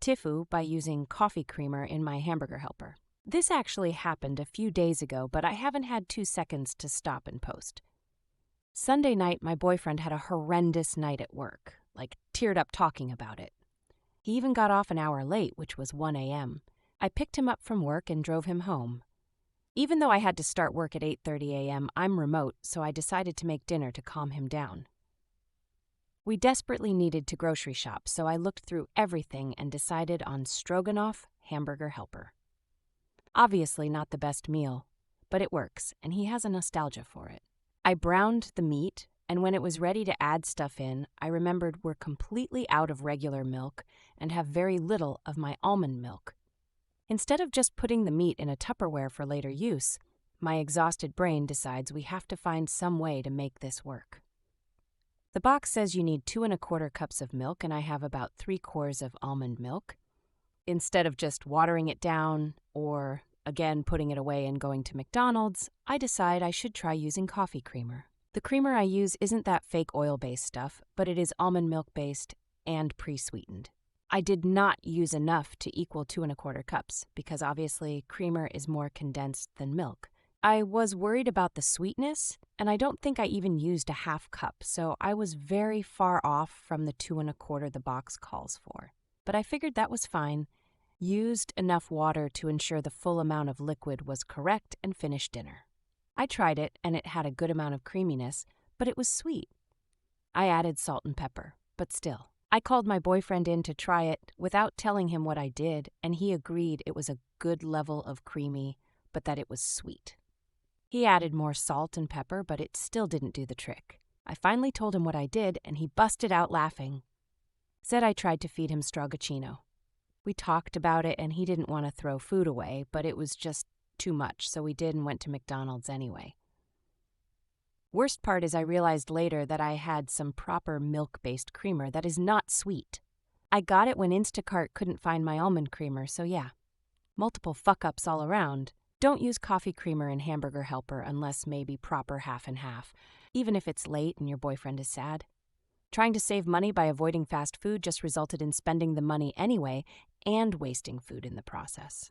TIFU by using coffee creamer in my hamburger helper. This actually happened a few days ago, but I haven't had 2 seconds to stop and post. Sunday night, my boyfriend had a horrendous night at work, teared up talking about it. He even got off an hour late, which was 1 a.m. I picked him up from work and drove him home. Even though I had to start work at 8:30 a.m., I'm remote, so I decided to make dinner to calm him down. We desperately needed to grocery shop, so I looked through everything and decided on stroganoff hamburger helper. Obviously not the best meal, but it works, and he has a nostalgia for it. I browned the meat, and when it was ready to add stuff in, I remembered we're completely out of regular milk and have very little of my almond milk. Instead of just putting the meat in a Tupperware for later use, my exhausted brain decides we have to find some way to make this work. The box says you need 2 1/4 cups of milk, and I have about 3/4 of almond milk. Instead of just watering it down or, again, putting it away and going to McDonald's, I decide I should try using coffee creamer. The creamer I use isn't that fake oil-based stuff, but it is almond milk-based and pre-sweetened. I did not use enough to equal 2 1/4 cups because obviously creamer is more condensed than milk. I was worried about the sweetness, and I don't think I even used a 1/2 cup, so I was very far off from the 2 1/4 the box calls for. But I figured that was fine, used enough water to ensure the full amount of liquid was correct, and finished dinner. I tried it, and it had a good amount of creaminess, but it was sweet. I added salt and pepper, but still. I called my boyfriend in to try it without telling him what I did, and he agreed it was a good level of creamy, but that it was sweet. He added more salt and pepper, but it still didn't do the trick. I finally told him what I did, and he busted out laughing. Said I tried to feed him strogacchino. We talked about it, and he didn't want to throw food away, but it was just too much, so we did and went to McDonald's anyway. Worst part is I realized later that I had some proper milk-based creamer that is not sweet. I got it when Instacart couldn't find my almond creamer, so yeah. Multiple fuck-ups all around. Don't use coffee creamer in hamburger helper unless maybe proper 1/2 and 1/2, even if it's late and your boyfriend is sad. Trying to save money by avoiding fast food just resulted in spending the money anyway and wasting food in the process.